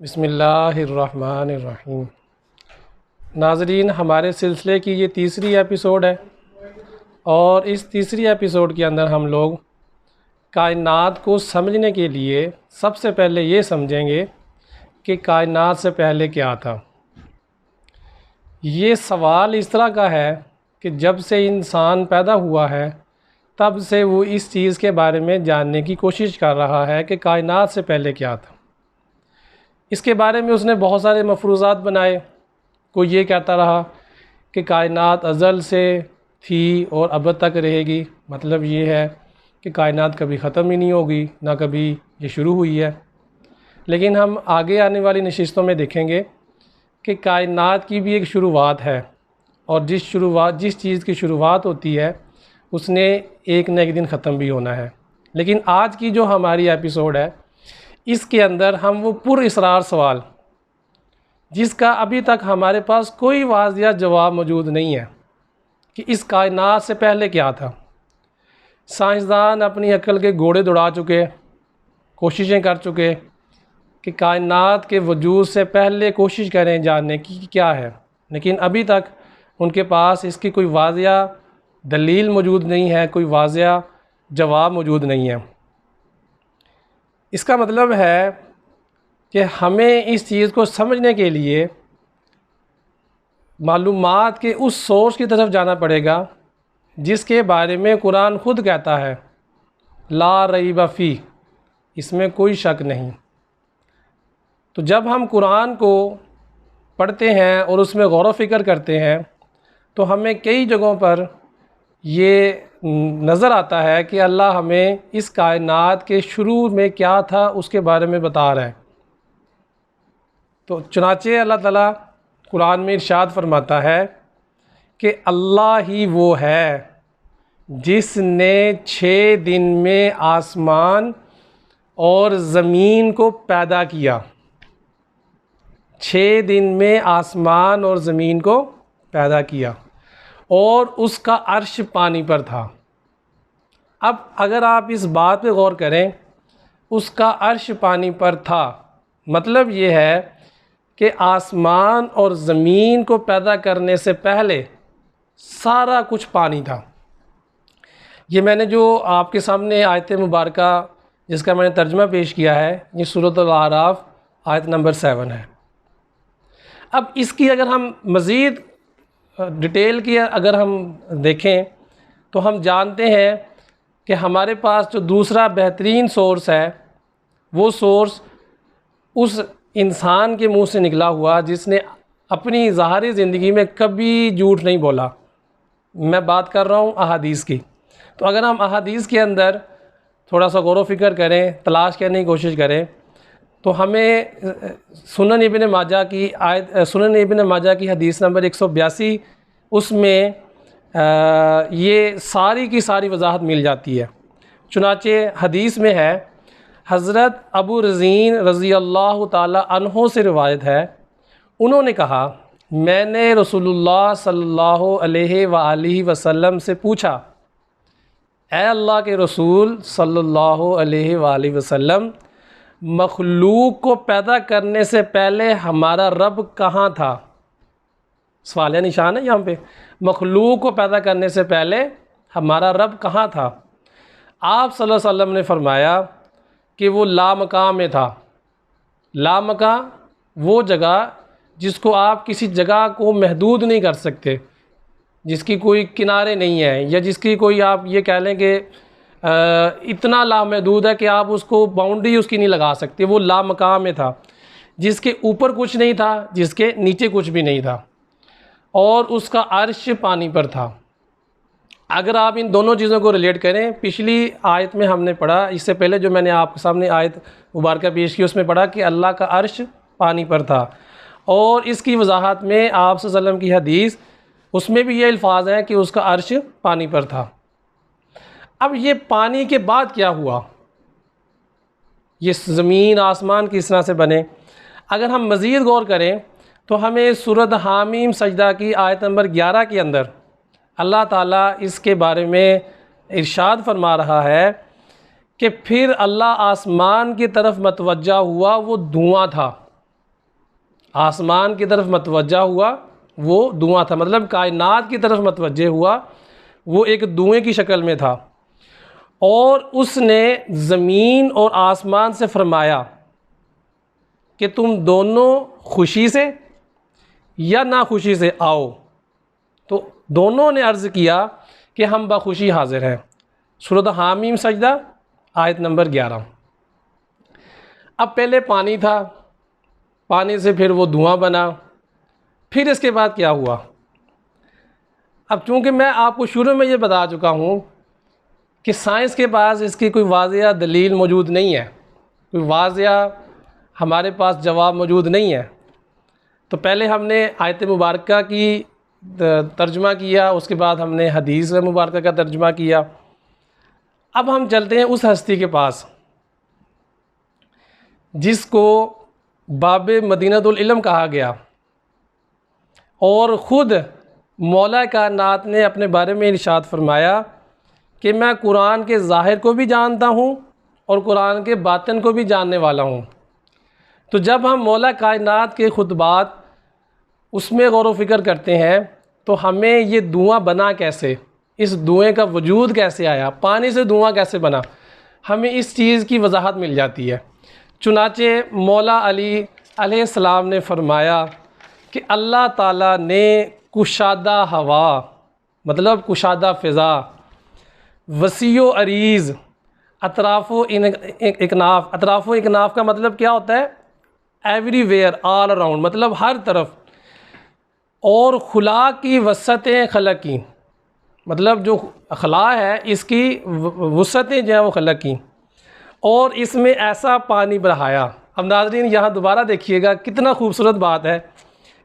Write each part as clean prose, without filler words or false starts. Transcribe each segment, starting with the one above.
बिस्मिल्लाहिर्रहमानिर्रहीम। नाज़रीन, हमारे सिलसिले की ये तीसरी एपिसोड है और इस तीसरी एपिसोड के अंदर हम लोग कायनात को समझने के लिए सबसे पहले ये समझेंगे कि कायनात से पहले क्या था। ये सवाल इस तरह का है कि जब से इंसान पैदा हुआ है तब से वो इस चीज़ के बारे में जानने की कोशिश कर रहा है कि कायनात से पहले क्या था। इसके बारे में उसने बहुत सारे मफरूज़ात बनाए। कोई ये कहता रहा कि कायनात अज़ल से थी और अब तक रहेगी, मतलब ये है कि कायनात कभी ख़त्म ही नहीं होगी, ना कभी ये शुरू हुई है। लेकिन हम आगे आने वाली नशिस्तों में देखेंगे कि कायनात की भी एक शुरुआत है और जिस चीज़ की शुरुआत होती है उसने एक न एक दिन ख़त्म भी होना है। लेकिन आज की जो हमारी एपिसोड है इसके अंदर हम वो पुरअसरार सवाल, जिसका अभी तक हमारे पास कोई वाज़िया जवाब मौजूद नहीं है कि इस कायनात से पहले क्या था। साइंसदान अपनी अक्ल के घोड़े दौड़ा चुके, कोशिशें कर चुके कि कायनात के वजूद से पहले कोशिश करें जानने की कि क्या है, लेकिन अभी तक उनके पास इसकी कोई वाज़िया दलील मौजूद नहीं है, कोई वाज़िया जवाब मौजूद नहीं है। इसका मतलब है कि हमें इस चीज़ को समझने के लिए मालूमात के उस सोर्स की तरफ जाना पड़ेगा जिसके बारे में कुरान खुद कहता है ला रईब फी, इसमें कोई शक नहीं। तो जब हम कुरान को पढ़ते हैं और उसमें गौर व फिक्र करते हैं तो हमें कई जगहों पर ये नज़र आता है कि अल्लाह हमें इस कायनात के शुरू में क्या था उसके बारे में बता रहा है। तो चुनाचे अल्लाह ताला कुरान में इरशाद फरमाता है कि अल्लाह ही वो है जिसने 6 दिन में आसमान और ज़मीन को पैदा किया। 6 दिन में आसमान और ज़मीन को पैदा किया और उसका अर्श पानी पर था। अब अगर आप इस बात पे गौर करें, उसका अर्श पानी पर था, मतलब ये है कि आसमान और ज़मीन को पैदा करने से पहले सारा कुछ पानी था। ये मैंने जो आपके सामने आयत मुबारका जिसका मैंने तर्जुमा पेश किया है, ये सूरत अल-आराफ आयत नंबर 7 है। अब इसकी अगर हम मज़ीद डिटेल की अगर हम देखें तो हम जानते हैं कि हमारे पास जो दूसरा बेहतरीन सोर्स है वो सोर्स उस इंसान के मुंह से निकला हुआ जिसने अपनी ज़ाहरी ज़िंदगी में कभी झूठ नहीं बोला। मैं बात कर रहा हूँ अहादीस की। तो अगर हम अहादीस के अंदर थोड़ा सा गौर व फिक्र करें, तलाश करने की कोशिश करें, तो हमें सुनन इब्न माजा की हदीस नंबर 182 उसमें ये सारी की सारी वजाहत मिल जाती है। चुनाचे हदीस में है, हज़रत अबू रज़ीन रज़ी अल्लाह ताला अन्हो से रिवायत है, उन्होंने कहा मैंने रसूलुल्लाह सल्लल्लाहु अलैहि वसल्लम से पूछा, ए अल्लाह के रसूल सल्लल्लाहु अलैहि वसल्लम, मखलूक को पैदा करने से पहले हमारा रब कहाँ था? सवाल निशान है यहाँ पे। मखलूक को पैदा करने से पहले हमारा रब कहाँ था? आप सल्लल्लाहु अलैहि वसल्लम ने फरमाया कि वो लामकाम में था। लामकाम वो जगह जिसको आप किसी जगह को महदूद नहीं कर सकते, जिसकी कोई किनारे नहीं है, या जिसकी कोई आप ये कह लें कि इतना लामहदूद है कि आप उसको बाउंड्री उसकी नहीं लगा सकते। वो लामकाम में था, जिसके ऊपर कुछ नहीं था, जिसके नीचे कुछ भी नहीं था, और उसका अर्श पानी पर था। अगर आप इन दोनों चीज़ों को रिलेट करें, पिछली आयत में हमने पढ़ा, इससे पहले जो मैंने आपके सामने आयत मुबारका पेश की उसमें पढ़ा कि अल्लाह का अर्श पानी पर था, और इसकी वजाहत में आप सल्लल्लाहु अलैहि वसल्लम की हदीस उसमें भी ये अल्फाज हैं कि उसका अर्श पानी पर था। अब ये पानी के बाद क्या हुआ? ये ज़मीन आसमान किस तरह से बने? अगर हम मज़ीद गौर करें तो हमें सूरत हामीम सजदा की आयत नंबर 11 के अंदर अल्लाह ताला इसके बारे में इरशाद फरमा रहा है कि फिर अल्लाह आसमान की तरफ मतवज्जा हुआ, वो धुआं था। आसमान की तरफ मतवज्जा हुआ वो धुआं था, मतलब कायनात की तरफ मतवज्जे हुआ वो एक धुएँ की शक्ल में था। और उसने ज़मीन और आसमान से फरमाया कि तुम दोनों खुशी से या ना खुशी से आओ। तो दोनों ने अर्ज़ किया कि हम बखुशी हाज़िर हैं। सूरत हामीम सजदा आयत नंबर 11। अब पहले पानी था, पानी से फिर वो धुआं बना, फिर इसके बाद क्या हुआ? अब चूँकि मैं आपको शुरू में ये बता चुका हूँ कि साइंस के पास इसकी कोई वाज़िया दलील मौजूद नहीं है, कोई वाज़िया हमारे पास जवाब मौजूद नहीं है। तो पहले हमने आयत मुबारक की तर्जुमा किया, उसके बाद हमने हदीस मुबारक का तर्जुमा किया। अब हम चलते हैं उस हस्ती के पास जिसको बाब मदीनतुल इल्म कहा गया, और ख़ुद मौला कायनात ने अपने बारे में इरशाद फरमाया कि मैं कुरान के ज़ाहिर को भी जानता हूँ और कुरान के बातिन को भी जानने वाला हूँ। तो जब हम मौला कायनात के खुतबात उसमें गौर व फ़िक्र करते हैं तो हमें ये धुआं बना कैसे, इस धुएँ का वजूद कैसे आया, पानी से धुआं कैसे बना, हमें इस चीज़ की वजाहत मिल जाती है। चुनाचे मौला अली अलैहिस्सलाम ने फरमाया कि अल्लाह ताला ने कुशादा हवा, मतलब कुशादा फ़िज़ा, वसीओ अरीज़, अतराफ़ो इकनाफ़, अतराफ़ो इकनाफ़ का मतलब क्या होता है? एवरीवेयर, ऑल अराउंड, मतलब हर तरफ, और खुला की वसतें खलक की, मतलब जो खला है इसकी वसतें जो है वो खलक की, और इसमें ऐसा पानी बहाया। अब नाज़रीन यहाँ दोबारा देखिएगा कितना खूबसूरत बात है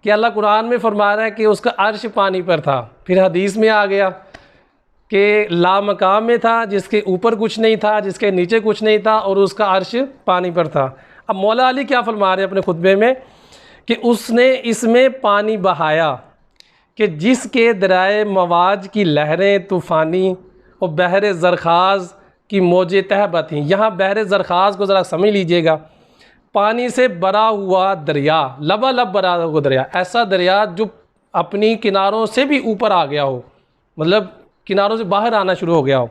कि अल्लाह कुरान में फरमा रहा है कि उसका अर्श पानी पर था, फिर हदीस में आ गया कि लामकाम में था, जिसके ऊपर कुछ नहीं था, जिसके नीचे कुछ नहीं था, और उसका अर्श पानी पर था। अब मौला अली क्या फरमा रहे हैं अपने खुतबे में कि उसने इसमें पानी बहाया कि जिसके दराए मवाज की लहरें तूफ़ानी और बहर ज़रख़ाज़ की मौजें तहबत थीं। यहाँ बहर ज़रख़ाज़ को ज़रा समझ लीजिएगा, पानी से भरा हुआ दरिया, लबालब भरा हुआ दरिया, ऐसा दरिया जो अपनी किनारों से भी ऊपर आ गया हो, मतलब किनारों से बाहर आना शुरू हो गया हो।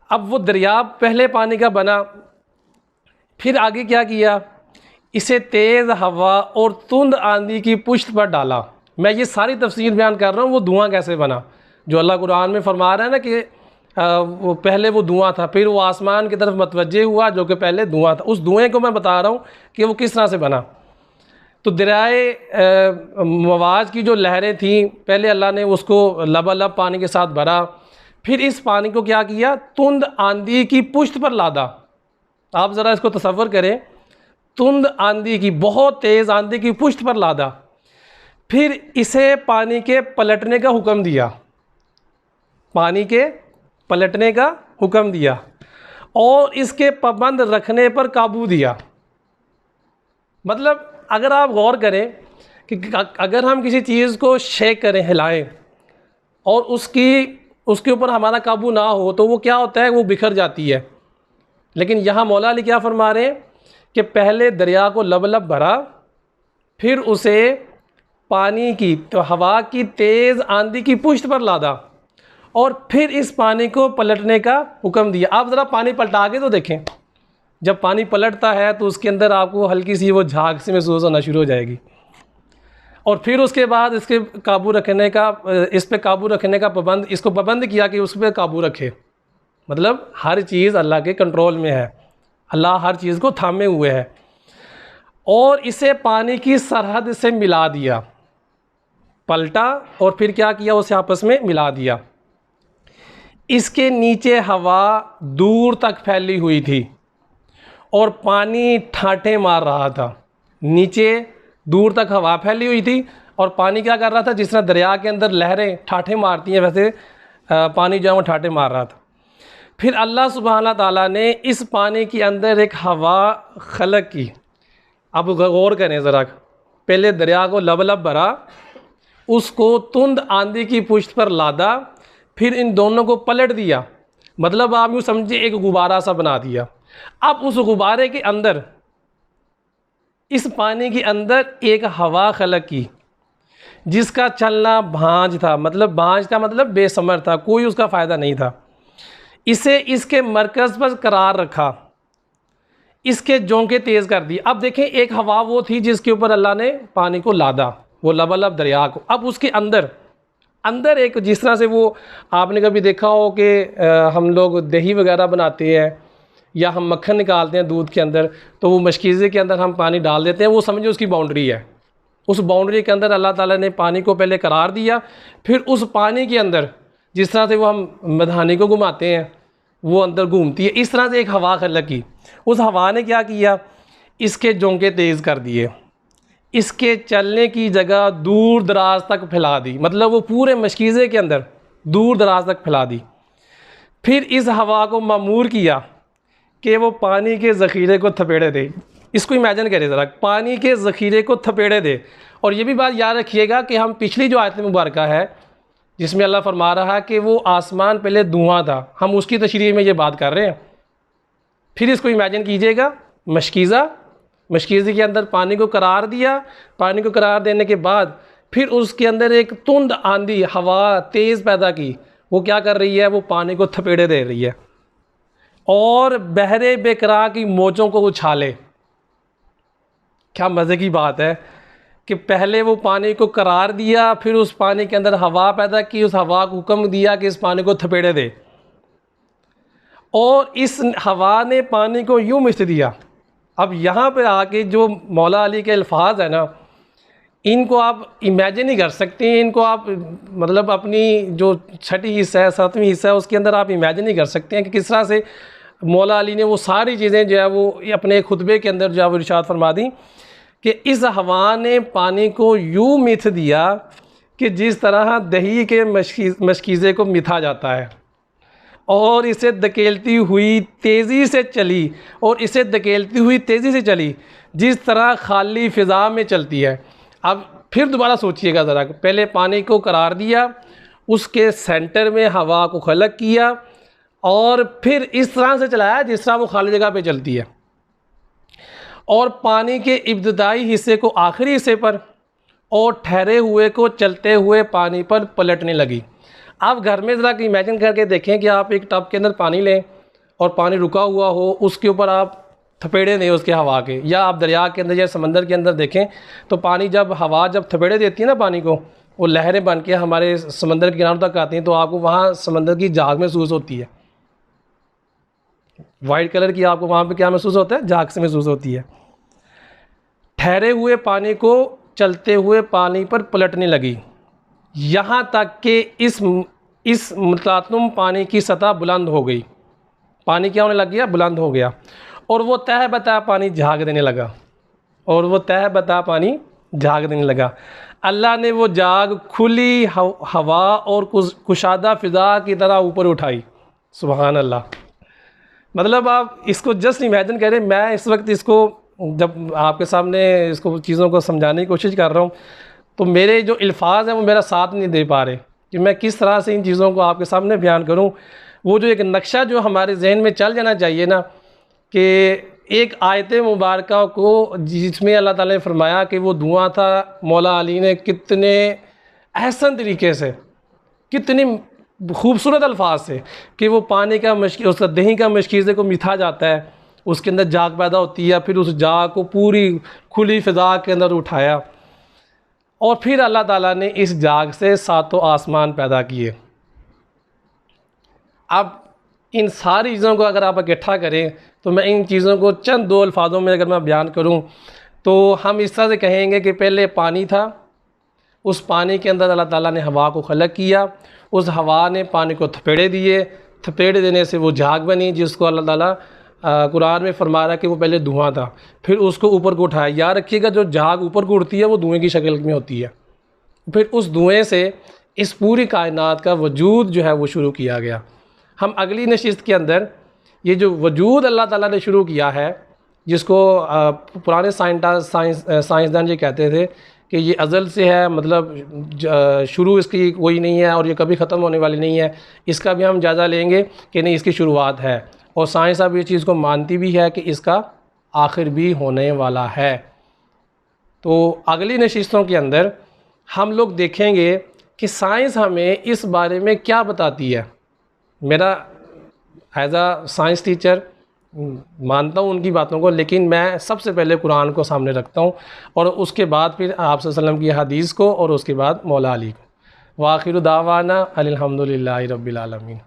अब वो दरिया पहले पानी का बना, फिर आगे क्या किया? इसे तेज़ हवा और तुंद आंधी की पुश्त पर डाला। मैं ये सारी तफसीर बयान कर रहा हूँ, वो धुआं कैसे बना, जो अल्लाह कुरान में फरमा रहा है ना कि वो पहले वो धुआं था, फिर वो आसमान की तरफ मतवज्जे हुआ जो कि पहले धुआं था। उस धुएँ को मैं बता रहा हूँ कि वो किस तरह से बना। तो दरियाए मवाज की जो लहरें थीं, पहले अल्लाह ने उसको लबालब पानी के साथ भरा, फिर इस पानी को क्या किया? तुंद आंधी की पुश्त पर लादा। आप ज़रा इसको तसव्वुर करें, तुंद आंधी की, बहुत तेज़ आंधी की पुश्त पर लादा, फिर इसे पानी के पलटने का हुक्म दिया, पानी के पलटने का हुक्म दिया, और इसके पाबंद रखने पर काबू दिया। मतलब अगर आप गौर करें कि अगर हम किसी चीज़ को शेक करें, हिलाएं, और उसके ऊपर हमारा काबू ना हो तो वो क्या होता है? वो बिखर जाती है। लेकिन यहाँ मौला अली क्या फरमा रहे हैं कि पहले दरिया को लबालब भरा, फिर उसे पानी की, तो हवा की तेज़ आंधी की पुश्त पर लादा, और फिर इस पानी को पलटने का हुक्म दिया। आप ज़रा पानी पलटा के तो देखें, जब पानी पलटता है तो उसके अंदर आपको हल्की सी वो झाग सी महसूस होना शुरू हो जाएगी। और फिर उसके बाद इसके काबू रखने का, इस पे काबू रखने का पाबंद, इसको पाबंद किया कि उस पर काबू रखे। मतलब हर चीज़ अल्लाह के कंट्रोल में है, अल्लाह हर चीज़ को थामे हुए है। और इसे पानी की सरहद से मिला दिया, पलटा और फिर क्या किया? उसे आपस में मिला दिया। इसके नीचे हवा दूर तक फैली हुई थी और पानी ठाठे मार रहा था। नीचे दूर तक हवा फैली हुई थी और पानी क्या कर रहा था? जिस तरह दरिया के अंदर लहरें ठाठे मारती हैं, वैसे पानी जो है वो ठाठे मार रहा था। फिर अल्लाह सुब्हाना ताला ने इस पानी के अंदर एक हवा खलक की। अब गौर करें ज़रा, पहले दरिया को लबालब भरा, उसको तुंद आंधी की पुश्त पर लादा, फिर इन दोनों को पलट दिया, मतलब आप यूँ समझिए एक गुब्बारा सा बना दिया। अब उस गुब्बारे के अंदर इस पानी के अंदर एक हवा खलक की जिसका चलना भांज था, मतलब भांज का मतलब बेसमर था, कोई उसका फ़ायदा नहीं था। इसे इसके मरकज़ पर करार रखा, इसके जोंके तेज़ कर दी। अब देखें, एक हवा वो थी जिसके ऊपर अल्लाह ने पानी को लादा, वो लबालब दरिया को। अब उसके अंदर अंदर एक, जिस तरह से वो आपने कभी देखा हो कि हम लोग दही वगैरह बनाते हैं या हम मक्खन निकालते हैं दूध के अंदर, तो वो मशकीज़े के अंदर हम पानी डाल देते हैं, वो समझो उसकी बाउंड्री है। उस बाउंड्री के अंदर अल्लाह ताला ने पानी को पहले करार दिया, फिर उस पानी के अंदर जिस तरह से वो हम मधानी को घुमाते हैं वो अंदर घूमती है, इस तरह से एक हवा खलक की। उस हवा ने क्या किया, इसके जोंके तेज़ कर दिए, इसके चलने की जगह दूर दराज तक फैला दी, मतलब वो पूरे मशकीज़े के अंदर दूर दराज तक फैला दी। फिर इस हवा को मामूर किया कि वो पानी के ज़ख़ीरे को थपेड़े दे। इसको इमेजिन करें ज़रा, पानी के ज़ख़ीरे को थपेड़े दे। और ये भी बात याद रखिएगा कि हम पिछली जो आयत मुबारक है जिसमें अल्लाह फरमा रहा है कि वो आसमान पहले धुआं था, हम उसकी तशरीह में ये बात कर रहे हैं। फिर इसको इमेजिन कीजिएगा, मशकीज़े के अंदर पानी को करार दिया, पानी को करार देने के बाद फिर उसके अंदर एक तुंद आंधी हवा तेज़ पैदा की। वो क्या कर रही है, वो पानी को थपेड़े दे रही है और बहरे बेकरार की मौजों को उछाले। क्या मज़े की बात है कि पहले वो पानी को करार दिया, फिर उस पानी के अंदर हवा पैदा की, उस हवा को हुक्म दिया कि इस पानी को थपेड़े दे, और इस हवा ने पानी को यूँ मिथ दिया। अब यहाँ पे आके जो मौला अली के अल्फाज है ना, इनको आप इमेजिन नहीं कर सकते, इनको आप मतलब अपनी जो छठी हिस्सा है, सातवीं हिस्सा है, उसके अंदर आप इमेजिन नहीं कर सकते हैं कि किस तरह से मौला अली ने वो सारी चीज़ें जो है वो अपने खुतबे के अंदर जो है वो इरशाद फरमा दी कि इस हवा ने पानी को यूँ मिथ दिया कि जिस तरह दही के मशकीज़े को मिथा जाता है, और इसे धकेलती हुई तेज़ी से चली, और इसे धकेलती हुई तेज़ी से चली जिस तरह खाली फ़िज़ा में चलती है। अब फिर दोबारा सोचिएगा ज़रा, पहले पानी को करार दिया, उसके सेंटर में हवा को खलक किया, और फिर इस तरह से चलाया जिस तरह वो खाली जगह पे चलती है, और पानी के इब्तदाई हिस्से को आखिरी हिस्से पर, और ठहरे हुए को चलते हुए पानी पर पलटने लगी। आप घर में ज़रा इमेजिन करके देखें कि आप एक टब के अंदर पानी लें और पानी रुका हुआ हो, उसके ऊपर आप थपेड़े दें उसके हवा के, या आप दरिया के अंदर या समंदर के अंदर देखें तो पानी जब हवा जब थपेड़े देती है ना पानी को, वो लहरें बन के हमारे समंदर के किनारों तक आती हैं, तो आपको वहाँ समंदर की झाग महसूस होती है। वाइट कलर की आपको वहाँ पे क्या महसूस होता है, झाग से महसूस होती है। ठहरे हुए पानी को चलते हुए पानी पर पलटने लगी, यहाँ तक कि इस मुतलातुम पानी की सतह बुलंद हो गई। पानी क्या होने लग गया, बुलंद हो गया, और वो तह बता पानी झाग देने लगा, और वो तह बता पानी झाग देने लगा। अल्लाह ने वो झाग खुली हवा और कुशादा फ़िज़ा की तरह ऊपर उठाई। सुभान अल्लाह। मतलब आप इसको जस्ट इमेजिन करें, मैं इस वक्त इसको जब आपके सामने इसको चीज़ों को समझाने की कोशिश कर रहा हूँ तो मेरे जो अल्फाज हैं वो मेरा साथ नहीं दे पा रहे कि मैं किस तरह से इन चीज़ों को आपके सामने बयान करूँ। वो जो एक नक्शा जो हमारे जहन में चल जाना चाहिए ना, कि एक आयत मुबारक को जिसमें अल्लाह ताला ने फरमाया कि वो धुआं था, मौला अली ने कितने एहसन तरीके से, कितनी खूबसूरत अल्फाज से कि वो पानी का उसका दही का मशकीज़े को मिथा जाता है, उसके अंदर झाग पैदा होती है, फिर उस झाग को पूरी खुली फ़िज़ा के अंदर उठाया, और फिर अल्लाह ताला ने इस झाग से सातों आसमान पैदा किए। अब इन सारी चीज़ों को अगर आप इकट्ठा करें तो मैं इन चीज़ों को चंद दो अल्फाजों में अगर मैं बयान करूं तो हम इस तरह से कहेंगे कि पहले पानी था, उस पानी के अंदर अल्लाह ताला ने हवा को खलक किया, उस हवा ने पानी को थपेड़े दिए, थपेड़े देने से वो झाग बनी जिसको अल्लाह ताला कुरान में फरमा रहा है कि वो पहले धुआं था, फिर उसको ऊपर को उठाया। याद रखिएगा जो झाग ऊपर को उड़ती है वो धुएँ की शक्ल में होती है, फिर उस धुएँ से इस पूरी कायनात का वजूद जो है वो शुरू किया गया। हम अगली नशिस्त के अंदर ये जो वजूद अल्लाह ताला ने शुरू किया है, जिसको पुराने साइंसदान ये कहते थे कि ये अज़ल से है, मतलब शुरू इसकी कोई नहीं है और ये कभी ख़त्म होने वाली नहीं है, इसका भी हम जायज़ा लेंगे कि नहीं इसकी शुरुआत है, और साइंस अब ये चीज़ को मानती भी है कि इसका आखिर भी होने वाला है। तो अगली नशिस्तों के अंदर हम लोग देखेंगे कि साइंस हमें इस बारे में क्या बताती है। मेरा एज आ साइंस टीचर मानता हूँ उनकी बातों को, लेकिन मैं सबसे पहले कुरान को सामने रखता हूँ और उसके बाद फिर आप सल्लल्लाहु अलैहि वसल्लम की हदीस को और उसके बाद मौला अली को। वाखिर दावाना अनिल हम्दुलिल्लाहि रब्बिल आलमीन।